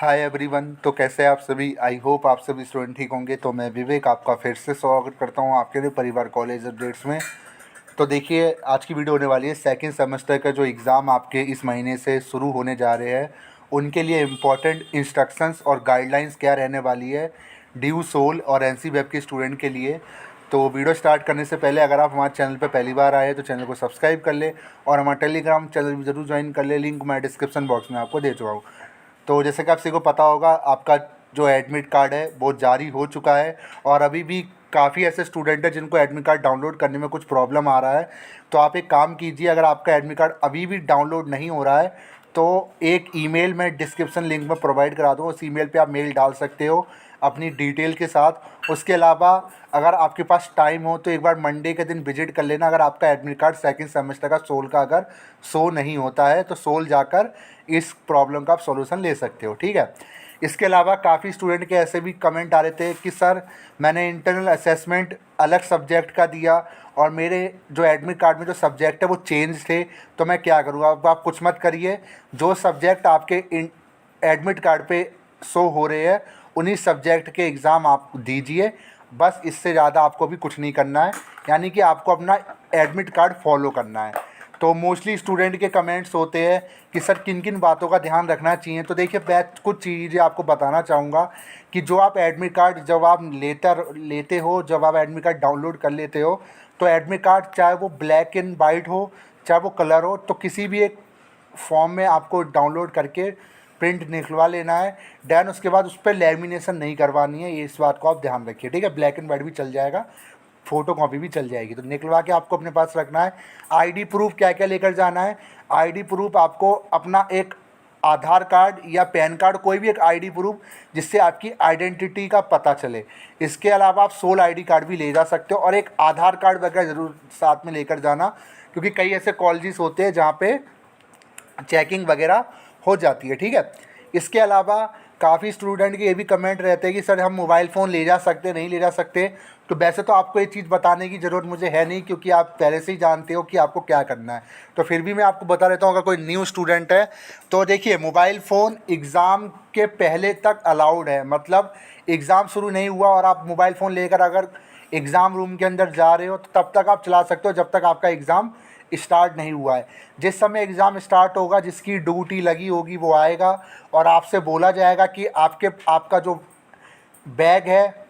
Hi everyone. तो कैसे हैं आप सभी? आई होप आप सभी स्टूडेंट ठीक होंगे। तो मैं विवेक आपका फिर से स्वागत करता हूं आपके लिए परिवार कॉलेज अपडेट्स में। तो देखिए, आज की वीडियो होने वाली है सेकंड सेमेस्टर का जो एग्ज़ाम आपके इस महीने से शुरू होने जा रहे हैं, उनके लिए इम्पोर्टेंट इंस्ट्रक्शंस और गाइडलाइंस क्या रहने वाली है ड्यू सोल और एनसी वेब के स्टूडेंट के लिए। तो वीडियो स्टार्ट करने से पहले अगर आप हमारे चैनल पर पहली बार आए तो चैनल को सब्सक्राइब कर ले और हमारा टेलीग्राम चैनल भी ज़रूर ज्वाइन कर ले। लिंक मैं डिस्क्रिप्शन बॉक्स में आपको दे चुका हूँ। तो जैसे कि आप सभी को पता होगा, आपका जो एडमिट कार्ड है वो जारी हो चुका है और अभी भी काफ़ी ऐसे स्टूडेंट हैं जिनको एडमिट कार्ड डाउनलोड करने में कुछ प्रॉब्लम आ रहा है। तो आप एक काम कीजिए, अगर आपका एडमिट कार्ड अभी भी डाउनलोड नहीं हो रहा है तो एक ईमेल मैं डिस्क्रिप्शन लिंक में प्रोवाइड करा दूँ, उस ईमेल पे आप मेल डाल सकते हो अपनी डिटेल के साथ। उसके अलावा अगर आपके पास टाइम हो तो एक बार मंडे के दिन विजिट कर लेना। अगर आपका एडमिट कार्ड सेकंड सेमेस्टर का सोल का अगर शो नहीं होता है तो सोल जाकर इस प्रॉब्लम का आप सॉल्यूशन ले सकते हो, ठीक है। इसके अलावा काफ़ी स्टूडेंट के ऐसे भी कमेंट आ रहे थे कि सर मैंने इंटरनल असेसमेंट अलग सब्जेक्ट का दिया और मेरे जो एडमिट कार्ड में जो सब्जेक्ट है वो चेंज थे, तो मैं क्या करूँ। अब आप कुछ मत करिए, जो सब्जेक्ट आपके एडमिट कार्ड पे शो हो रहे हैं उन्हीं सब्जेक्ट के एग्ज़ाम आप दीजिए। बस इससे ज़्यादा आपको भी कुछ नहीं करना है, यानी कि आपको अपना एडमिट कार्ड फॉलो करना है। तो मोस्टली स्टूडेंट के कमेंट्स होते हैं कि सर किन किन बातों का ध्यान रखना चाहिए। तो देखिए, मैं कुछ चीज़ें आपको बताना चाहूँगा कि जो आप एडमिट कार्ड जब आप लेते हो, जब आप एडमिट कार्ड डाउनलोड कर लेते हो, तो एडमिट कार्ड चाहे वो ब्लैक एंड वाइट हो चाहे वो कलर हो, तो किसी भी एक फॉर्म में आपको डाउनलोड करके प्रिंट निकलवा लेना है। देन उसके बाद उस पर लैमिनेशन नहीं करवानी है, ये इस बात को आप ध्यान रखिए, ठीक है। ब्लैक एंड वाइट भी चल जाएगा, फ़ोटो कॉपी भी चल जाएगी, तो निकलवा के आपको अपने पास रखना है। आईडी प्रूफ क्या क्या लेकर जाना है? आईडी प्रूफ आपको अपना एक आधार कार्ड या पैन कार्ड, कोई भी एक आईडी प्रूफ जिससे आपकी आइडेंटिटी का पता चले। इसके अलावा आप सोल आईडी कार्ड भी ले जा सकते हो और एक आधार कार्ड वगैरह ज़रूर साथ में लेकर जाना, क्योंकि कई ऐसे कॉलेजेस होते हैं जहाँ पे चेकिंग वगैरह हो जाती है, ठीक है। इसके अलावा काफ़ी स्टूडेंट के ये भी कमेंट रहते हैं कि सर हम मोबाइल फ़ोन ले जा सकते नहीं ले जा सकते। तो वैसे तो आपको ये चीज़ बताने की ज़रूरत मुझे है नहीं, क्योंकि आप पहले से ही जानते हो कि आपको क्या करना है। तो फिर भी मैं आपको बता देता हूँ, अगर कोई न्यू स्टूडेंट है तो देखिए, मोबाइल फ़ोन एग्ज़ाम के पहले तक अलाउड है। मतलब एग्ज़ाम शुरू नहीं हुआ और आप मोबाइल फ़ोन लेकर अगर एग्ज़ाम रूम के अंदर जा रहे हो तो तब तक आप चला सकते हो जब तक आपका एग्ज़ाम स्टार्ट नहीं हुआ है। जिस समय एग्ज़ाम स्टार्ट होगा, जिसकी ड्यूटी लगी होगी वो आएगा और आपसे बोला जाएगा कि आपका जो बैग है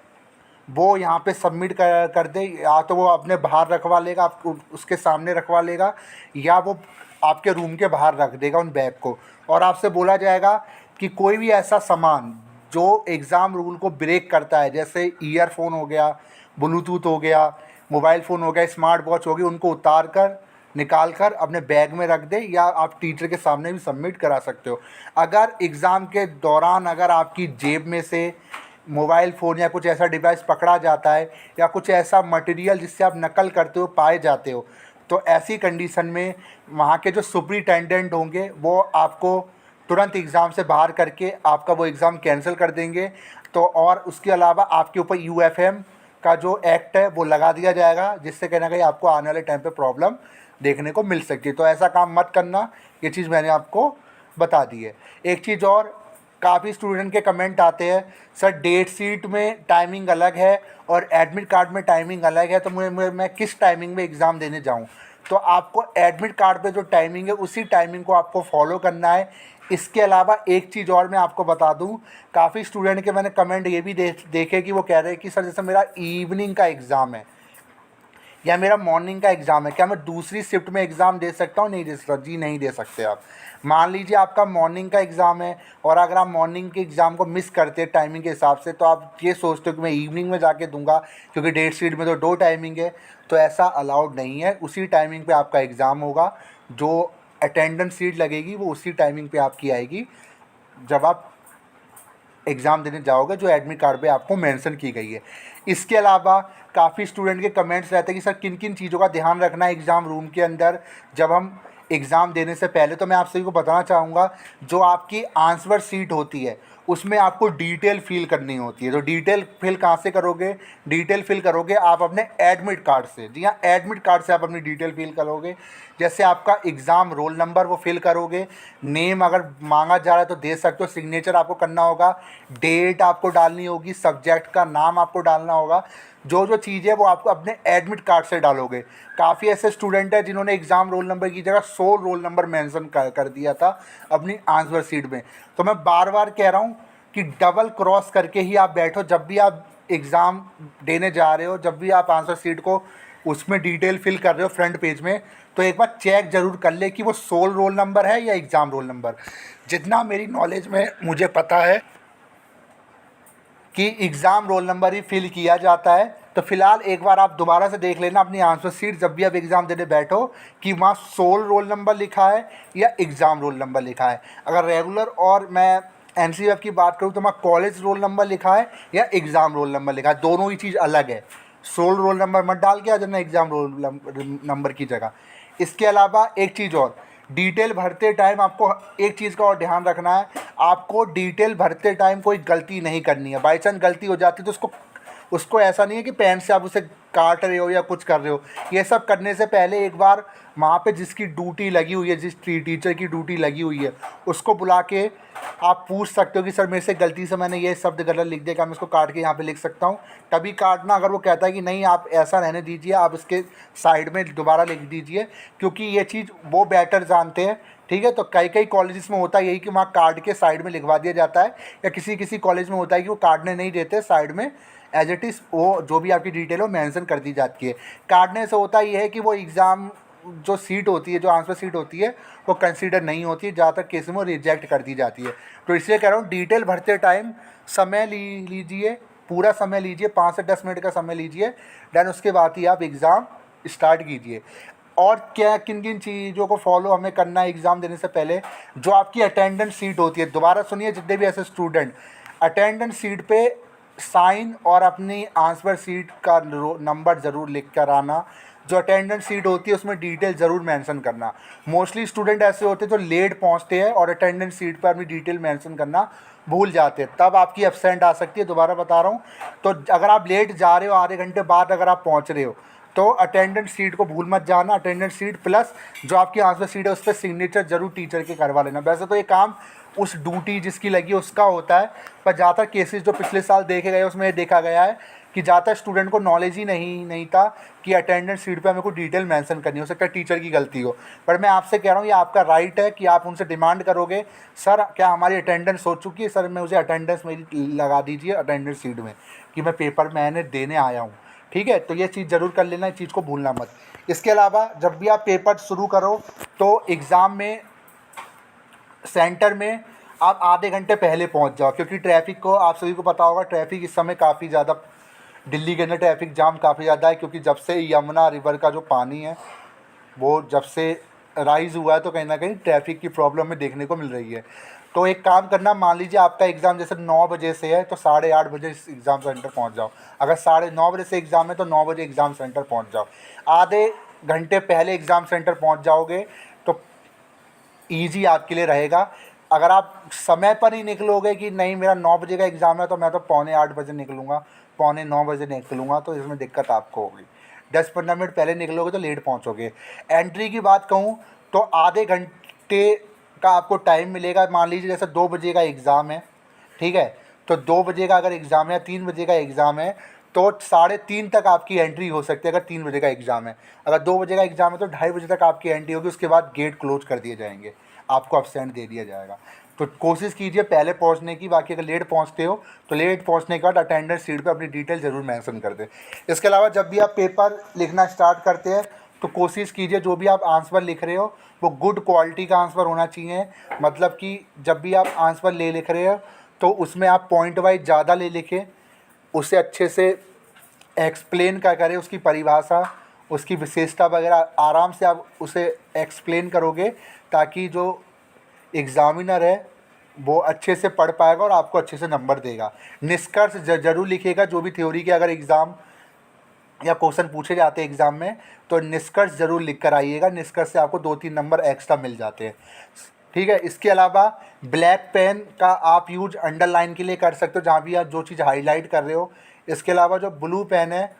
वो यहाँ पे सबमिट कर दे। या तो वो अपने बाहर रखवा लेगा, आपको उसके सामने रखवा लेगा, या वो आपके रूम के बाहर रख देगा उन बैग को। और आपसे बोला जाएगा कि कोई भी ऐसा सामान जो एग्ज़ाम रूल को ब्रेक करता है, जैसे ईयरफोन हो गया, ब्लूटूथ हो गया, मोबाइल फ़ोन हो गया, स्मार्ट वॉच होगी, उनको उतार कर निकाल कर अपने बैग में रख दे, या आप टीचर के सामने भी सबमिट करा सकते हो। अगर एग्ज़ाम के दौरान अगर आपकी जेब में से मोबाइल फ़ोन या कुछ ऐसा डिवाइस पकड़ा जाता है या कुछ ऐसा मटेरियल जिससे आप नकल करते हो पाए जाते हो, तो ऐसी कंडीशन में वहाँ के जो सुपरिटेंडेंट होंगे वो आपको तुरंत एग्ज़ाम से बाहर करके आपका वो एग्ज़ाम कैंसिल कर देंगे। तो और उसके अलावा आपके ऊपर यूएफएम का जो एक्ट है वो लगा दिया जाएगा, जिससे कहीं ना कहीं आपको आने वाले टाइम पे प्रॉब्लम देखने को मिल सकती है। तो ऐसा काम मत करना, ये चीज़ मैंने आपको बता दी है। एक चीज़ और, काफ़ी स्टूडेंट के कमेंट आते हैं सर डेट शीट में टाइमिंग अलग है और एडमिट कार्ड में टाइमिंग अलग है, तो मैं किस टाइमिंग में एग्ज़ाम देने जाऊं। तो आपको एडमिट कार्ड पे जो टाइमिंग है उसी टाइमिंग को आपको फॉलो करना है। इसके अलावा एक चीज़ और मैं आपको बता दूं, काफ़ी स्टूडेंट के मैंने कमेंट ये भी देखे कि वो कह रहे हैं कि सर जैसे मेरा इवनिंग का एग्ज़ाम है या मेरा मॉर्निंग का एग्ज़ाम है, क्या मैं दूसरी शिफ्ट में एग्ज़ाम दे सकता हूँ? नहीं दे सकता जी, नहीं दे सकते आप। मान लीजिए आपका मॉर्निंग का एग्ज़ाम है और अगर आप मॉर्निंग के एग्ज़ाम को मिस करते हैं टाइमिंग के हिसाब से, तो आप ये सोचते हो कि मैं इवनिंग में जाके दूंगा क्योंकि डेट शीट में तो 2 टाइमिंग है। तो ऐसा अलाउड नहीं है, उसी टाइमिंग पर आपका एग्ज़ाम होगा। जो अटेंडेंस शीट लगेगी वो उसी टाइमिंग पर आपकी आएगी जब आप एग्ज़ाम देने जाओगे, जो एडमिट कार्ड पे आपको मेंशन की गई है। इसके अलावा काफ़ी स्टूडेंट के कमेंट्स रहते हैं कि सर किन किन चीज़ों का ध्यान रखना है एग्ज़ाम रूम के अंदर जब हम एग्ज़ाम देने से पहले तो मैं आप सभी को बताना चाहूँगा, जो आपकी आंसर शीट होती है उसमें आपको डिटेल फिल करनी होती है। तो डिटेल फिल कहाँ से करोगे? डिटेल फिल करोगे आप अपने एडमिट कार्ड से। जी हाँ, एडमिट कार्ड से आप अपनी डिटेल फिल करोगे। जैसे आपका एग्ज़ाम रोल नंबर वो फिल करोगे, नेम अगर मांगा जा रहा है तो दे सकते हो, सिग्नेचर आपको करना होगा, डेट आपको डालनी होगी, सब्जेक्ट का नाम आपको डालना होगा। जो जो चीज़ है वो आपको अपने एडमिट कार्ड से डालोगे। काफ़ी ऐसे स्टूडेंट हैं जिन्होंने एग्ज़ाम रोल नंबर की जगह 100 रोल नंबर मेंशन कर दिया था अपनी आंसर शीट में। तो मैं बार बार कह रहा हूँ कि डबल क्रॉस करके ही आप बैठो। जब भी आप एग्ज़ाम देने जा रहे हो, जब भी आप आंसर शीट को उसमें डिटेल फिल कर रहे हो फ्रंट पेज में, तो एक बार चेक ज़रूर कर ले कि वो सोल रोल नंबर है या एग्ज़ाम रोल नंबर। जितना मेरी नॉलेज में मुझे पता है कि एग्ज़ाम रोल नंबर ही फिल किया जाता है। तो फिलहाल एक बार आप दोबारा से देख लेना अपनी आंसर शीट जब भी आप एग्ज़ाम देने बैठो कि वहाँ सोल रोल नंबर लिखा है या एग्ज़ाम रोल नंबर लिखा है। अगर रेगुलर और मैं एनसीएफ की बात करूँ तो वहाँ कॉलेज रोल नंबर लिखा है या एग्ज़ाम रोल नंबर लिखा है, दोनों ही चीज़ अलग है। सोल रोल नंबर मत डाल के आ जाना एग्ज़ाम रोल नंबर की जगह। इसके अलावा एक चीज़ और, डिटेल भरते टाइम आपको एक चीज़ का और ध्यान रखना है, आपको डिटेल भरते टाइम कोई गलती नहीं करनी है। बाई चांस गलती हो जाती है तो उसको ऐसा नहीं है कि पेन से आप उसे काट रहे हो या कुछ कर रहे हो। ये सब करने से पहले एक बार वहाँ पे जिसकी ड्यूटी लगी हुई है, जिस टीचर की ड्यूटी लगी हुई है, उसको बुला के आप पूछ सकते हो कि सर मेरे से गलती से मैंने ये शब्द गलत लिख दिया, क्या मैं इसको काट के यहाँ पे लिख सकता हूँ? तभी काटना। अगर वो कहता है कि नहीं आप ऐसा रहने दीजिए, आप इसके साइड में दोबारा लिख दीजिए, क्योंकि ये चीज़ वो बेटर जानते हैं। ठीक है, तो कई कई कॉलेजेस में होता है यही कि वहाँ काट के साइड में लिखवा दिया जाता है, या किसी किसी कॉलेज में होता है कि वो काटने नहीं देते, साइड में एज इट इज़ वो जो भी आपकी डिटेल हो मेंशन कर दी जाती है। काटने से होता ये है कि वो एग्ज़ाम जो सीट होती है, जो आंसर सीट होती है, वो कंसीडर नहीं होती है, ज़्यादातर केस में वो रिजेक्ट कर दी जाती है। तो इसलिए कह रहा हूँ डिटेल भरते टाइम समय लीजिए, पूरा समय लीजिए, 5 से 10 मिनट का समय लीजिए, देन उसके बाद ही आप एग्ज़ाम स्टार्ट कीजिए। और क्या किन किन चीज़ों को फॉलो हमें करना है एग्ज़ाम देने से पहले? जो आपकी अटेंडेंस सीट होती है, दोबारा सुनिए जितने भी ऐसे स्टूडेंट, अटेंडेंस सीट पे साइन और अपनी आंसर सीट का नंबर ज़रूर लिख कर आना। जो अटेंडेंस सीट होती है उसमें डिटेल ज़रूर मेंशन करना। मोस्टली स्टूडेंट ऐसे होते हैं जो लेट पहुंचते हैं और अटेंडेंस सीट पर अपनी डिटेल मेंशन करना भूल जाते हैं, तब आपकी एब्सेंट आ सकती है। दोबारा बता रहा हूँ, तो अगर आप लेट जा रहे हो, आधे घंटे बाद अगर आप पहुँच रहे हो, तो अटेंडेंस सीट को भूल मत जाना। अटेंडेंस सीट प्लस जो आपकी आंसर सीट है उस पर सिग्नेचर जरूर टीचर के करवा लेना। वैसे तो ये काम उस ड्यूटी जिसकी लगी उसका होता है, पर ज़्यादातर केसेस जो पिछले साल देखे गए उसमें देखा गया है कि ज़्यादातर स्टूडेंट को नॉलेज ही नहीं था कि अटेंडेंस सीट पे हमें को डिटेल मेंशन करनी हो सकता है टीचर की गलती हो। पर मैं आपसे कह रहा हूँ ये आपका राइट है कि आप उनसे डिमांड करोगे, सर क्या हमारी अटेंडेंस हो चुकी है, सर मैं मुझे अटेंडेंस मेरी लगा दीजिए अटेंडेंस सीट में कि मैं पेपर मैंने देने आया हूँ। ठीक है, तो ये चीज़ ज़रूर कर लेना, इस चीज़ को भूलना मत। इसके अलावा जब भी आप पेपर शुरू करो तो एग्ज़ाम में सेंटर में आप आधे घंटे पहले पहुंच जाओ, क्योंकि ट्रैफिक को आप सभी को पता होगा, ट्रैफिक इस समय काफ़ी ज़्यादा दिल्ली के अंदर ट्रैफिक जाम काफ़ी ज़्यादा है, क्योंकि जब से यमुना रिवर का जो पानी है वो जब से राइज़ हुआ है तो कहीं ना कहीं ट्रैफिक की प्रॉब्लम में देखने को मिल रही है। तो एक काम करना, मान लीजिए आपका एग्ज़ाम जैसे 9 बजे से है तो 8:30 बजे इस एग्ज़ाम सेंटर पहुंच जाओ। अगर 9:30 बजे से एग्ज़ाम है तो 9 बजे एग्ज़ाम सेंटर पहुंच जाओ। आधे घंटे पहले एग्ज़ाम सेंटर पहुंच जाओगे तो ईजी आपके लिए रहेगा। अगर आप समय पर ही निकलोगे कि नहीं मेरा 9 बजे का एग्ज़ाम है तो मैं तो 7:45 बजे निकलूँगा, 8:45 बजे निकलूँगा, तो इसमें दिक्कत आपको होगी। 10-15 मिनट पहले निकलोगे तो लेट पहुँचोगे। एंट्री की बात कहूँ तो आधे घंटे का आपको टाइम मिलेगा। मान लीजिए जैसे 2 बजे का एग्ज़ाम है, ठीक है, तो 2 बजे का अगर एग्ज़ाम है या 3 बजे का एग्ज़ाम है तो 3:30 तक आपकी एंट्री हो सकती है। अगर 3 बजे का एग्ज़ाम है, अगर 2 बजे का एग्ज़ाम है तो 2:30 बजे तक आपकी एंट्री होगी। उसके बाद गेट क्लोज कर दिए जाएंगे, आपको अब्सेंट दे दिया जाएगा। तो कोशिश कीजिए पहले पहुंचने की। बाकी अगर लेट पहुंचते हो तो लेट पहुंचने के बाद अटेंडेंस सीट पे अपनी डिटेल ज़रूर मेंशन कर दें। इसके अलावा जब भी आप पेपर लिखना स्टार्ट करते हैं तो कोशिश कीजिए जो भी आप आंसर लिख रहे हो वो गुड क्वालिटी का आंसर होना चाहिए। मतलब कि जब भी आप आंसर लिख रहे हो तो उसमें आप पॉइंट वाइज ज़्यादा लिखें, उसे अच्छे से एक्सप्लेन क्या करें, उसकी परिभाषा, उसकी विशेषता वगैरह आराम से आप उसे एक्सप्लेन करोगे, ताकि जो एग्ज़ामिनर है वो अच्छे से पढ़ पाएगा और आपको अच्छे से नंबर देगा। निष्कर्ष ज़रूर लिखिएगा जो भी थ्योरी के अगर एग्ज़ाम या क्वेश्चन पूछे जाते हैं एग्ज़ाम में, तो निष्कर्ष ज़रूर लिख कर आइएगा। निष्कर्ष से आपको 2-3 नंबर एक्स्ट्रा मिल जाते हैं। ठीक है। इसके अलावा ब्लैक पेन का आप यूज अंडरलाइन के लिए कर सकते हो, जहाँ भी आप जो चीज़ हाईलाइट कर रहे हो। इसके अलावा जो ब्लू पेन है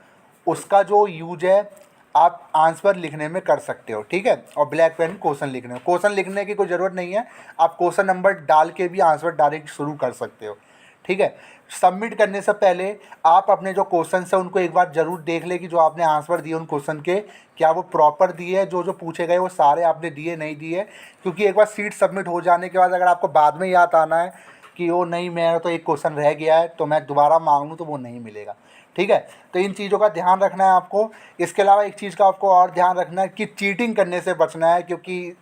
उसका जो यूज है आप आंसर लिखने में कर सकते हो। ठीक है। और ब्लैक पेन क्वेश्चन लिखने में, क्वेश्चन लिखने की कोई ज़रूरत नहीं है, आप क्वेश्चन नंबर डाल के भी आंसर डायरेक्ट शुरू कर सकते हो। ठीक है। सबमिट करने से पहले आप अपने जो क्वेश्चन है उनको एक बार ज़रूर देख ले कि जो आपने आंसर दिए उन क्वेश्चन के क्या वो प्रॉपर दिए है, जो जो पूछे गए वो सारे आपने दिए नहीं दिए। क्योंकि एक बार सीट सबमिट हो जाने के बाद अगर आपको बाद में याद आना है कि वो नहीं मेरा तो एक क्वेश्चन रह गया है तो मैं दोबारा मांग लूँ, तो वो नहीं मिलेगा। ठीक है। तो इन चीज़ों का ध्यान रखना है आपको। इसके अलावा एक चीज़ का आपको और ध्यान रखना है कि चीटिंग करने से बचना है, क्योंकि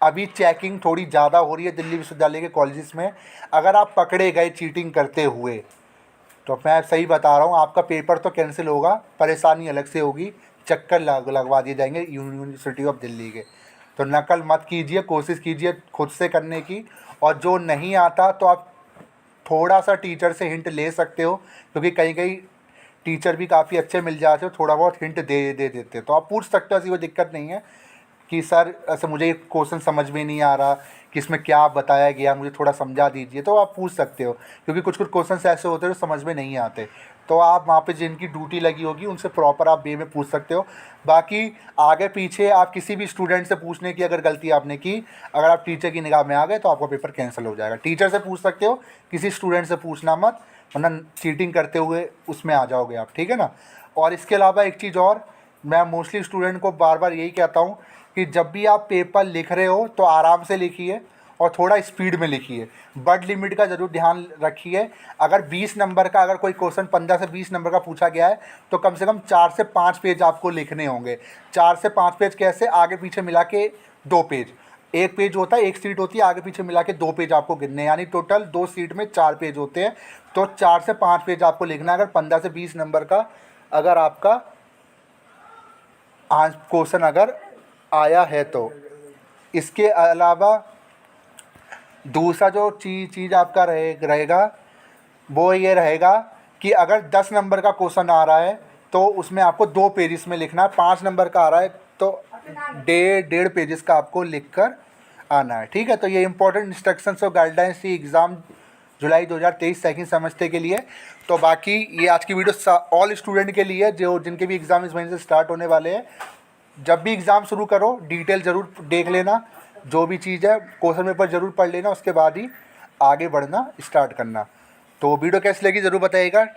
अभी चेकिंग थोड़ी ज़्यादा हो रही है दिल्ली विश्वविद्यालय के कॉलेजेस में। अगर आप पकड़े गए चीटिंग करते हुए तो मैं सही बता रहा हूँ, आपका पेपर तो कैंसिल होगा, परेशानी अलग से होगी, चक्कर लगवा दिए जाएंगे यूनिवर्सिटी ऑफ दिल्ली के। तो नकल मत कीजिए, कोशिश कीजिए खुद से करने की। और जो नहीं आता तो आप थोड़ा सा टीचर से हिंट ले सकते हो, क्योंकि कहीं कहीं टीचर भी काफ़ी अच्छे मिल जाते हो, थोड़ा बहुत हिंट दे देते, तो आप पूछ सकते हो, ऐसी कोई दिक्कत नहीं है कि सर ऐसे मुझे ये क्वेश्चन समझ में नहीं आ रहा कि इसमें क्या बताया गया, मुझे थोड़ा समझा दीजिए, तो आप पूछ सकते हो। क्योंकि कुछ कुछ क्वेश्चन ऐसे होते हैं जो समझ में नहीं आते, तो आप वहाँ पे जिनकी ड्यूटी लगी होगी उनसे प्रॉपर आप वे में पूछ सकते हो। बाकी आगे पीछे आप किसी भी स्टूडेंट से पूछने की अगर गलती आपने की, अगर आप टीचर की निगाह में आ गए तो आपका पेपर कैंसिल हो जाएगा। टीचर से पूछ सकते हो, किसी स्टूडेंट से पूछना मत, वरना चीटिंग करते हुए उसमें आ जाओगे आप। ठीक है ना। और इसके अलावा एक चीज़ और, मैं मोस्टली स्टूडेंट को बार बार यही कहता हूँ कि जब भी आप पेपर लिख रहे हो तो आराम से लिखिए और थोड़ा स्पीड में लिखिए। वर्ड लिमिट का ज़रूर ध्यान रखिए। अगर 20 नंबर का, अगर कोई क्वेश्चन 15 से 20 नंबर का पूछा गया है तो कम से कम 4 से 5 पेज आपको लिखने होंगे। 4 से 5 पेज कैसे, आगे पीछे मिला के 2 पेज, एक पेज होता है, एक सीट होती है, आगे पीछे मिला के 2 पेज आपको गिनने, यानी टोटल 2 सीट में 4 पेज होते हैं। तो 4 से 5 पेज आपको लिखना है अगर 15 से 20 नंबर का अगर आपका क्वेश्चन अगर आया है तो। इसके अलावा दूसरा जो चीज़ आपका रहेगा वो ये रहेगा कि अगर 10 नंबर का क्वेश्चन आ रहा है तो उसमें आपको 2 पेजेस में लिखना है। 5 नंबर का आ रहा है तो 1.5 पेजेस का आपको लिख कर आना है। ठीक है। तो ये इंपॉर्टेंट इंस्ट्रक्शंस और गाइडलाइंस थी एग्ज़ाम जुलाई 2023 सेकंड सेमेस्टर के लिए। तो बाकी ये आज की वीडियो ऑल स्टूडेंट के लिए जो जिनके भी एग्ज़ाम इस महीने से स्टार्ट होने वाले हैं। जब भी एग्ज़ाम शुरू करो डिटेल ज़रूर देख लेना, जो भी चीज़ है क्वेश्चन पेपर ज़रूर पढ़ लेना, उसके बाद ही आगे बढ़ना स्टार्ट करना। तो वीडियो कैसी लगी ज़रूर बताइएगा।